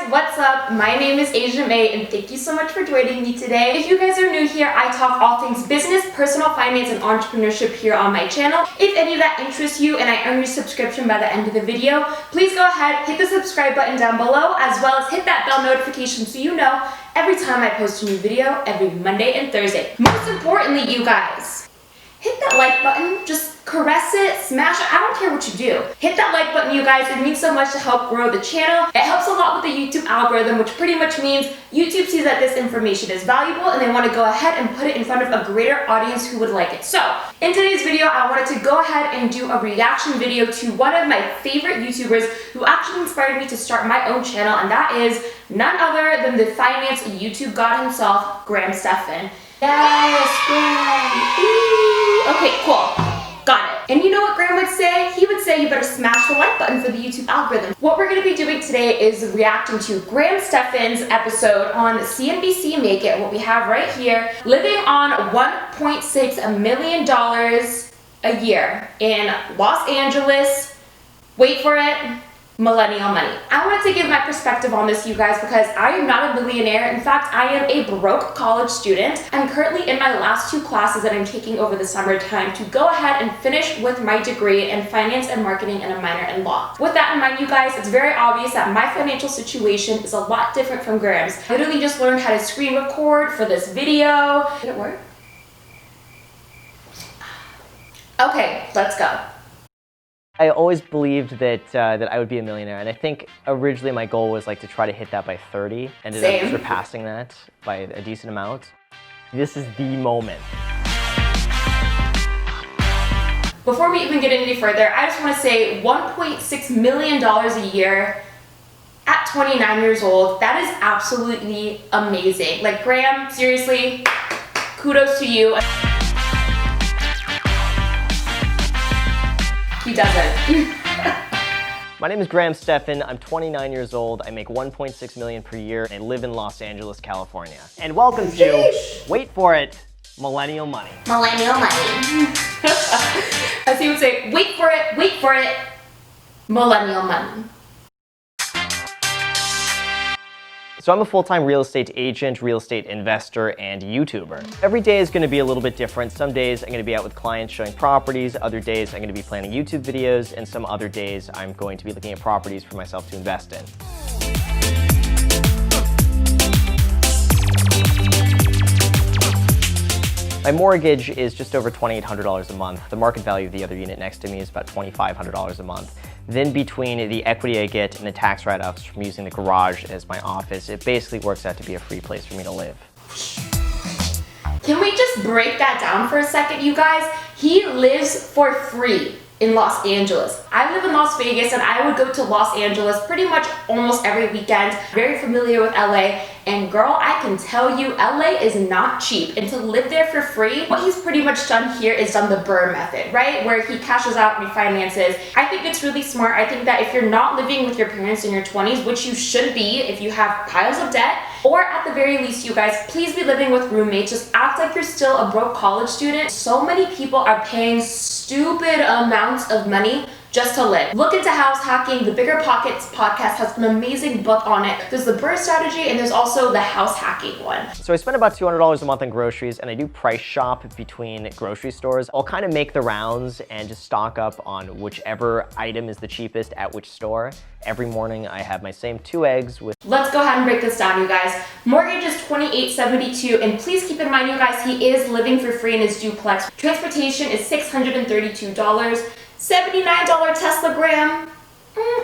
what's up? My name is Asia May and thank you so much for joining me today. If you guys are new here, I talk all things business, personal finance, and entrepreneurship here on my channel. If any of that interests you and I earn your subscription by the end of the video, please go ahead, hit the subscribe button down below, as well as hit that bell notification so you know every time I post a new video every Monday and Thursday. Most importantly, you guys, hit that like button, just caress it, smash it, I don't care what you do. Hit that like button, you guys. It means so much to help grow the channel. It helps a lot with the YouTube algorithm, which pretty much means YouTube sees that this information is valuable and they want to go ahead and put it in front of a greater audience who would like it. So, in today's video, I wanted to go ahead and do a reaction video to one of my favorite YouTubers who actually inspired me to start my own channel, and that is none other than the finance YouTube god himself, Graham Stephan. Yes, Graham! Okay, cool. Got it. And you know what Graham would say? He would say you better smash the like button for the YouTube algorithm. What we're going to be doing today is reacting to Graham Stephan's episode on CNBC Make It, what we have right here, living on $1.6 million a year in Los Angeles. Wait for it. Millennial Money. I wanted to give my perspective on this, you guys, because I am not a millionaire. In fact, I am a broke college student. I'm currently in my last 2 classes that I'm taking over the summertime to go ahead and finish with my degree in finance and marketing and a minor in law. With that in mind, you guys, it's very obvious that my financial situation is a lot different from Graham's. I literally just learned how to screen record for this video. Did it work? Okay, let's go. I always believed that I would be a millionaire, and I think originally my goal was like to try to hit that by 30. Ended up surpassing that by a decent amount. This is the moment. Before we even get any further, I just want to say $1.6 million a year at 29 years old. That is absolutely amazing. Like, Graham, seriously, kudos to you. He doesn't. My name is Graham Stephan. I'm 29 years old. I make $1.6 million per year, and I live in Los Angeles, California. And welcome to, wait for it, Millennial Money. Millennial Money. As he would say, wait for it, Millennial Money. So I'm a full-time real estate agent, real estate investor, and YouTuber. Every day is gonna be a little bit different. Some days I'm gonna be out with clients showing properties, other days I'm gonna be planning YouTube videos, and some other days I'm going to be looking at properties for myself to invest in. My mortgage is just over $2,800 a month. The market value of the other unit next to me is about $2,500 a month. Then between the equity I get and the tax write-offs from using the garage as my office, it basically works out to be a free place for me to live. Can we just break that down for a second, you guys? He lives for free in Los Angeles. I live in Las Vegas and I would go to Los Angeles pretty much almost every weekend. Very familiar with LA, and girl, I can tell you LA is not cheap, and to live there for free, what he's pretty much done here is done the Burr method, right? Where he cashes out refinances. I think it's really smart. I think that if you're not living with your parents in your 20s, which you should be if you have piles of debt, or at the very least, you guys, please be living with roommates. Just act like you're still a broke college student. So many people are paying stupid amounts of money just to live. Look into house hacking. The Bigger Pockets podcast has an amazing book on it. There's the Burr strategy and there's also the house hacking one. So I spend about $200 a month on groceries, and I do price shop between grocery stores. I'll kind of make the rounds and just stock up on whichever item is the cheapest at which store. Every morning I have my same 2 eggs with... Let's go ahead and break this down, you guys. Mortgage is $2,872, and please keep in mind, you guys, he is living for free in his duplex. Transportation is $632. $79 Tesla Graham.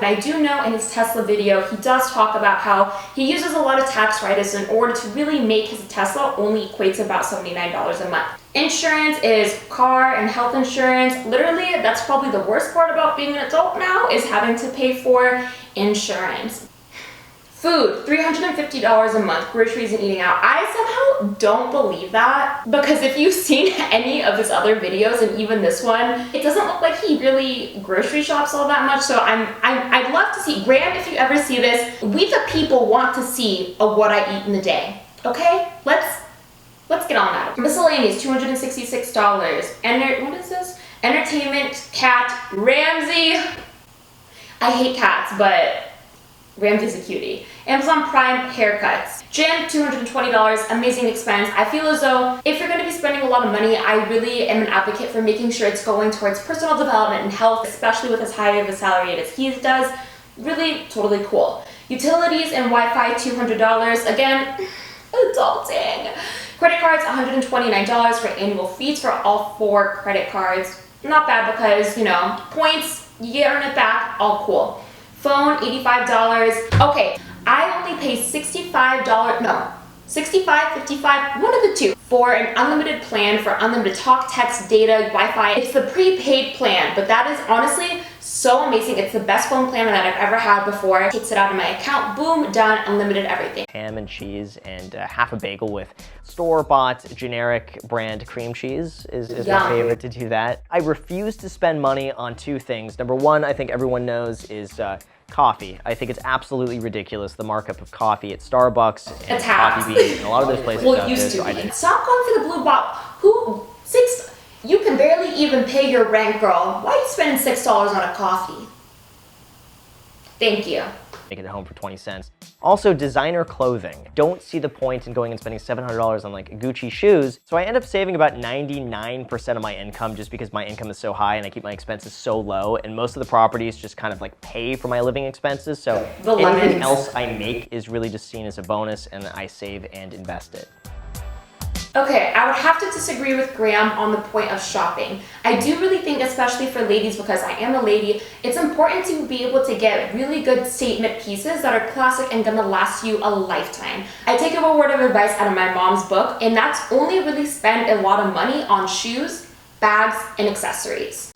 I do know in his Tesla video, he does talk about how he uses a lot of tax write-offs in order to really make his Tesla only equate to about $79 a month. Insurance is car and health insurance. Literally, that's probably the worst part about being an adult now, is having to pay for insurance. Food, $350 a month, groceries and eating out. I somehow don't believe that, because if you've seen any of his other videos and even this one, it doesn't look like he really grocery shops all that much. So I'd love to see, Graham, if you ever see this, we the people want to see what I eat in the day. Okay, let's get on that. Miscellaneous, $266. What is this? Entertainment, cat, Ramsey. I hate cats, but Ramsey's a cutie. Amazon Prime haircuts. Gym, $220, amazing expense. I feel as though if you're going to be spending a lot of money, I really am an advocate for making sure it's going towards personal development and health, especially with as high of a salary as he does. Really, totally cool. Utilities and Wi-Fi, $200. Again, adulting. Credit cards, $129 for annual fees for all 4 credit cards. Not bad because, you know, points, you earn it back, all cool. Phone, $85. Okay, I only pay $65, no, $65, $55, one of the two, for an unlimited plan for unlimited talk, text, data, Wi-Fi. It's the prepaid plan, but that is honestly so amazing. It's the best phone plan that I've ever had before. It takes it out of my account, boom, done, unlimited everything. Ham and cheese and half a bagel with store-bought generic brand cream cheese is my favorite to do that. I refuse to spend money on 2 things. Number 1, I think everyone knows, is coffee. I think it's absolutely ridiculous, the markup of coffee at Starbucks and Coffee Bean and a lot of those places out there. Used to be. Stop going for the blue bottle. You can barely even pay your rent, girl. Why are you spending $6 on a coffee? Thank you. Make it at home for 20 cents. Also, designer clothing. Don't see the point in going and spending $700 on like Gucci shoes. So I end up saving about 99% of my income just because my income is so high and I keep my expenses so low. And most of the properties just kind of like pay for my living expenses. So anything else I make is really just seen as a bonus and I save and invest it. Okay, I would have to disagree with Graham on the point of shopping. I do really think, especially for ladies, because I am a lady, it's important to be able to get really good statement pieces that are classic and gonna last you a lifetime. I take a word of advice out of my mom's book, and that's only really spend a lot of money on shoes, bags, and accessories.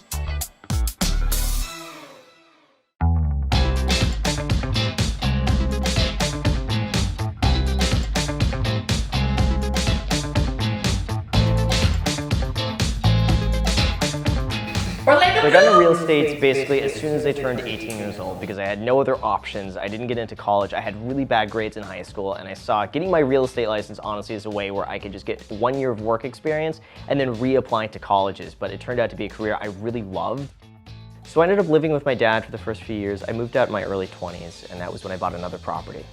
So I got into real estate basically as soon as I turned 18 years old because I had no other options. I didn't get into college. I had really bad grades in high school, and I saw getting my real estate license honestly as a way where I could just get 1 year of work experience and then reapply to colleges. But it turned out to be a career I really loved. So I ended up living with my dad for the first few years. I moved out in my early 20s, and that was when I bought another property.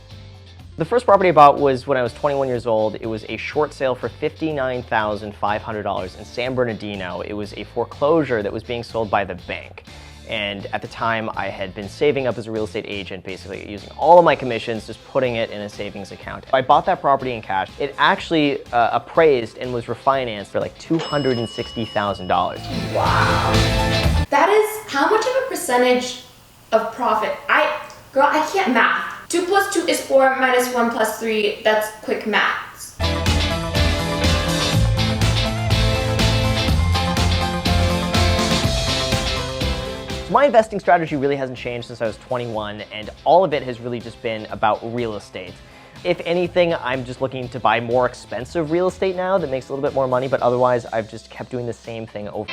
The first property I bought was when I was 21 years old. It was a short sale for $59,500 in San Bernardino. It was a foreclosure that was being sold by the bank. And at the time, I had been saving up as a real estate agent, basically using all of my commissions, just putting it in a savings account. I bought that property in cash. It actually appraised and was refinanced for like $260,000. Wow. That is how much of a percentage of profit? Girl, I can't math. 2 plus 2 is 4 minus 1 plus 3, that's quick maths. My investing strategy really hasn't changed since I was 21, and all of it has really just been about real estate. If anything, I'm just looking to buy more expensive real estate now that makes a little bit more money, but otherwise I've just kept doing the same thing over.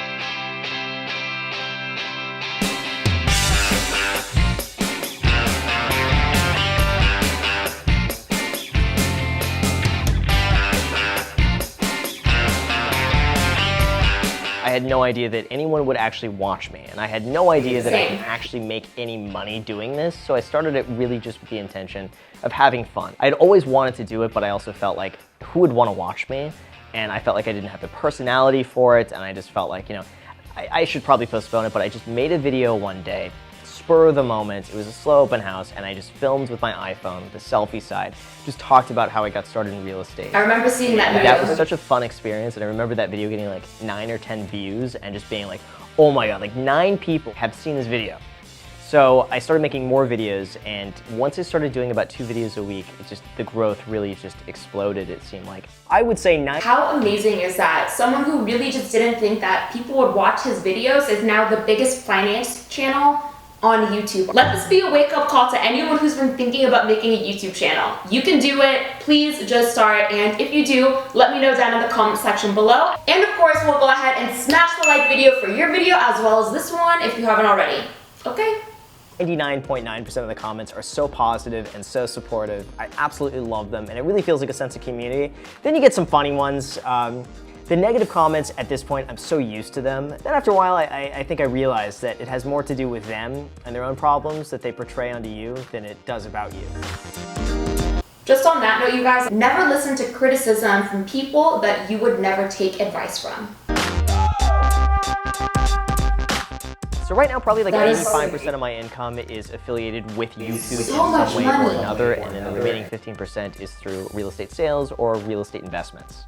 I had no idea that anyone would actually watch me, and I had no idea that I could actually make any money doing this, so I started it really just with the intention of having fun. I'd always wanted to do it, but I also felt like, who would want to watch me? And I felt like I didn't have the personality for it, and I just felt like, you know, I should probably postpone it, but I just made a video one day, spur of the moment. It was a slow open house, and I just filmed with my iPhone, the selfie side, just talked about how I got started in real estate. I remember seeing that video. That was such a fun experience, and I remember that video getting like 9 or 10 views and just being like, oh my god, like 9 people have seen this video. So I started making more videos, and once I started doing about 2 videos a week, the growth really just exploded, it seemed like. I would say How amazing is that? Someone who really just didn't think that people would watch his videos is now the biggest finance channel on YouTube. Let this be a wake-up call to anyone who's been thinking about making a YouTube channel. You can do it. Please just start, and if you do, let me know down in the comment section below. And of course, we'll go ahead and smash the like video for your video as well as this one if you haven't already. Okay? 99.9% of the comments are so positive and so supportive. I absolutely love them, and it really feels like a sense of community. Then you get some funny ones. The negative comments at this point, I'm so used to them. Then after a while, I think I realized that it has more to do with them and their own problems that they portray onto you than it does about you. Just on that note, you guys, never listen to criticism from people that you would never take advice from. So right now, probably like 85% of my income is affiliated with YouTube in some way or another, and then the remaining 15% is through real estate sales or real estate investments.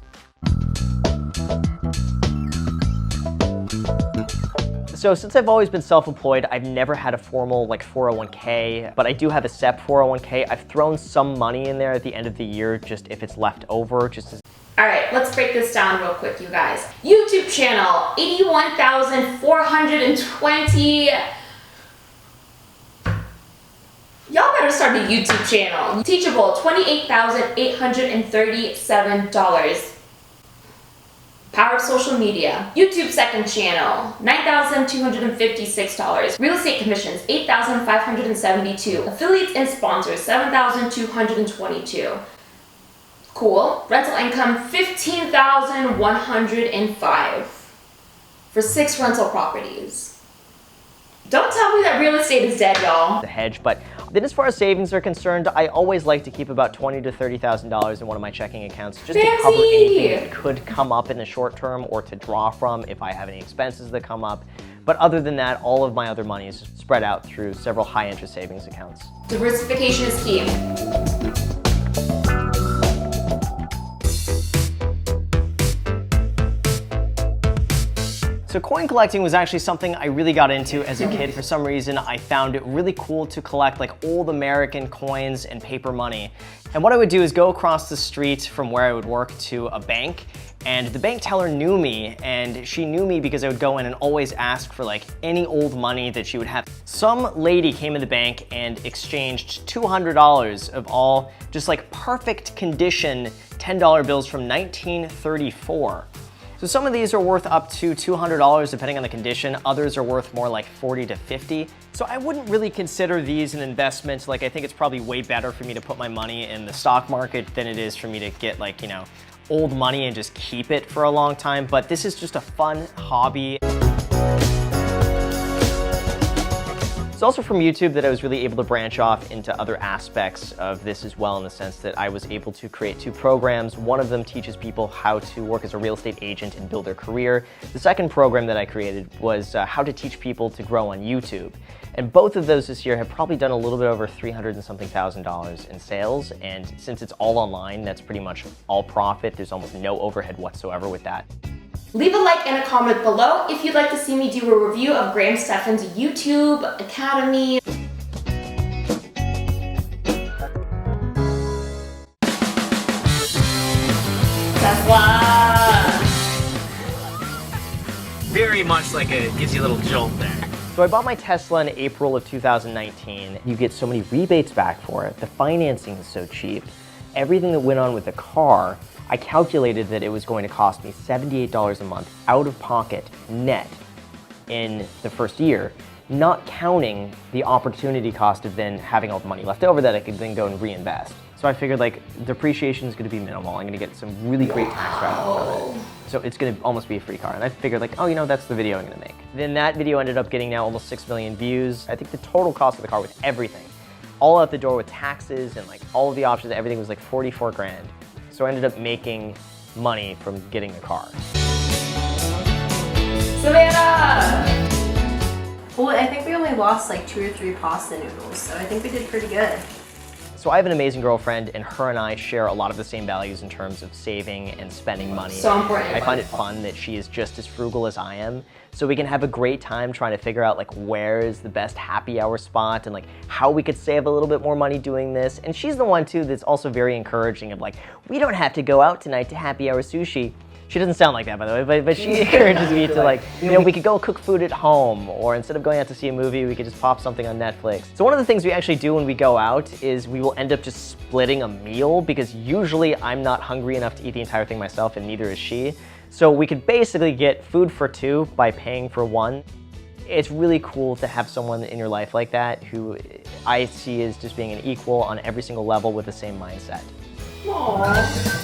So since I've always been self-employed, I've never had a formal like 401k, but I do have a SEP 401k. I've thrown some money in there at the end of the year, just if it's left over, just as... All right, let's break this down real quick, you guys. YouTube channel, 81,420. Y'all better start a YouTube channel. Teachable, $28,837. Power of social media. YouTube second channel, $9,256. Real estate commissions, $8,572. Affiliates and sponsors, $7,222. Cool. Rental income, $15,105 for 6 rental properties. Don't tell me that real estate is dead, y'all. The hedge, but then as far as savings are concerned, I always like to keep about $20,000 to $30,000 in one of my checking accounts just to cover anything that could come up in the short term or to draw from if I have any expenses that come up. But other than that, all of my other money is spread out through several high interest savings accounts. Diversification is key. So coin collecting was actually something I really got into as a kid. For some reason, I found it really cool to collect like old American coins and paper money. And what I would do is go across the street from where I would work to a bank, and the bank teller knew me, and she knew me because I would go in and always ask for like any old money that she would have. Some lady came in the bank and exchanged $200 of all just like perfect condition $10 bills from 1934. So some of these are worth up to $200 depending on the condition. Others are worth more like $40 to $50. So I wouldn't really consider these an investment. Like I think it's probably way better for me to put my money in the stock market than it is for me to get like, you know, old money and just keep it for a long time. But this is just a fun hobby. It's also from YouTube that I was really able to branch off into other aspects of this as well, in the sense that I was able to create 2 programs. One of them teaches people how to work as a real estate agent and build their career. The second program that I created was how to teach people to grow on YouTube. And both of those this year have probably done a little bit over $300 and something thousand in sales. And since it's all online, that's pretty much all profit. There's almost no overhead whatsoever with that. Leave a like and a comment below if you'd like to see me do a review of Graham Stephan's YouTube Academy. Tesla! Very much like it gives you a little jolt there. So I bought my Tesla in April of 2019. You get so many rebates back for it. The financing is so cheap. Everything that went on with the car, I calculated that it was going to cost me $78 a month out of pocket net in the first year, not counting the opportunity cost of then having all the money left over that I could then go and reinvest. So I figured like depreciation is going to be minimal. I'm going to get some really great tax write-off from it. So it's going to almost be a free car. And I figured like, oh, you know, that's the video I'm going to make. Then that video ended up getting now almost 6 million views. I think the total cost of the car with everything, all out the door with taxes and like all of the options, everything was like 44 grand. So I ended up making money from getting the car. Savannah! Well, I think we only lost like 2 or 3 pasta noodles, so I think we did pretty good. So I have an amazing girlfriend, and her and I share a lot of the same values in terms of saving and spending money. So important. I find it fun that she is just as frugal as I am, so we can have a great time trying to figure out like where is the best happy hour spot and like how we could save a little bit more money doing this. And she's the one too that's also very encouraging of like, we don't have to go out tonight to happy hour sushi. She doesn't sound like that, by the way, but she encourages me to like, you know, we could go cook food at home, or instead of going out to see a movie, we could just pop something on Netflix. So one of the things we actually do when we go out is we will end up just splitting a meal, because usually I'm not hungry enough to eat the entire thing myself, and neither is she. So we could basically get food for 2 by paying for 1. It's really cool to have someone in your life like that who I see as just being an equal on every single level with the same mindset. Aww.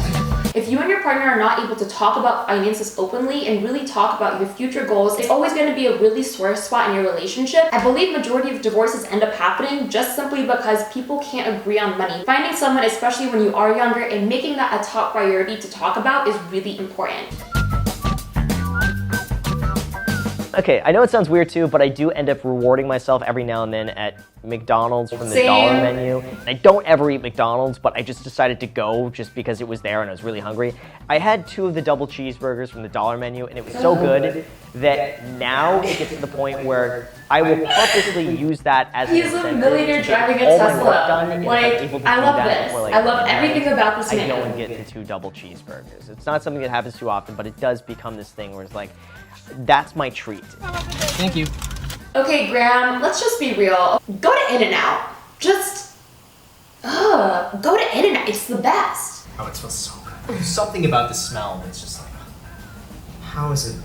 If you and your partner are not able to talk about finances openly and really talk about your future goals, it's always going to be a really sore spot in your relationship. I believe majority of divorces end up happening just simply because people can't agree on money. Finding someone, especially when you are younger, and making that a top priority to talk about is really important. Okay, I know it sounds weird too, but I do end up rewarding myself every now and then at McDonald's from the Same. dollar menu. I don't ever eat McDonald's, but I just decided to go just because it was there and I was really hungry. I had 2 of the double cheeseburgers from the dollar menu, and it was so good that now it gets to the point where I will purposely use that as an He's a incentive millionaire to get driving a all my work Tesla. done, and if I'm able to I do love that this. for, like, I love an hour, everything about this I man. go and get the 2 double cheeseburgers. It's not something that happens too often, but it does become this thing where it's like, that's my treat. Thank you. Okay, Graham, let's just be real. Go to In-N-Out. Just, go to In-N-Out. It's the best. Oh, it smells so good. There's something about the smell that's just like, how does it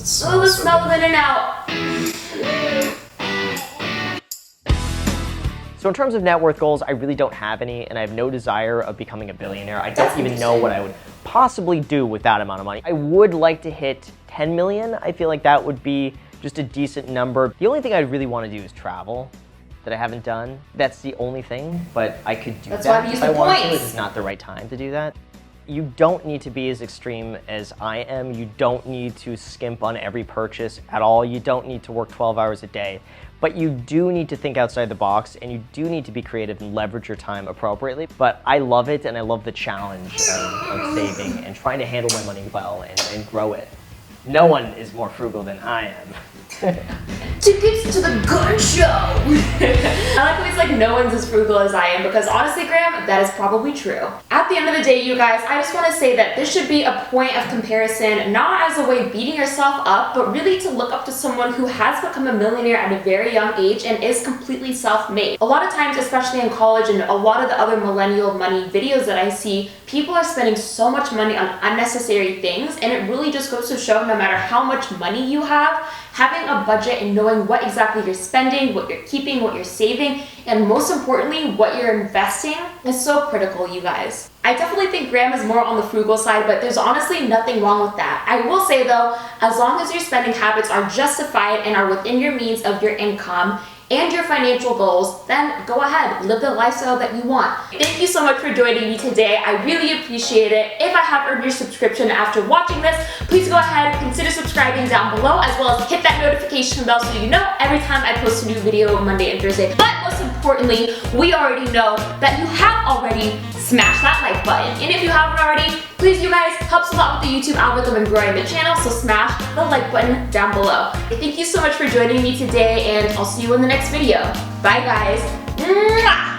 smell? Oh, the so smell good? of In-N-Out. So in terms of net worth goals, I really don't have any, and I have no desire of becoming a billionaire. I That's don't even know what I would possibly do with that amount of money. I would like to hit 10 million. I feel like that would be just a decent number. The only thing I really want to do is travel that I haven't done. That's the only thing, but I could do That's why that we use if I the want to. points. It's just not the right time to do that. You don't need to be as extreme as I am. You don't need to skimp on every purchase at all. You don't need to work 12 hours a day. But you do need to think outside the box, and you do need to be creative and leverage your time appropriately. But I love it, and I love the challenge of saving and trying to handle my money well and grow it. No one is more frugal than I am. Tickets to the gun show. I like when he's like, no one's as frugal as I am, because honestly, Graham, that is probably true. At the end of the day, you guys, I just want to say that this should be a point of comparison, not as a way of beating yourself up, but really to look up to someone who has become a millionaire at a very young age and is completely self-made. A lot of times, especially in college and a lot of the other millennial money videos that I see, people are spending so much money on unnecessary things, and it really just goes to show no matter how much money you have, having a budget and knowing what exactly you're spending, what you're keeping, what you're saving, and most importantly, what you're investing is so critical, you guys. I definitely think Graham is more on the frugal side, but there's honestly nothing wrong with that. I will say though, as long as your spending habits are justified and are within your means of your income and your financial goals, then go ahead, live the lifestyle that you want. Thank you so much for joining me today. I really appreciate it. If I have earned your subscription after watching this, please go ahead, consider subscribing down below, as well as hit that notification bell so you know every time I post a new video Monday and Thursday. But most importantly, we already know that you have already smashed that like button. And if you haven't already, please, you guys, helps a lot with the YouTube algorithm and growing the channel, so smash the like button down below. Thank you so much for joining me today, and I'll see you in the next video. Bye, guys. Mwah!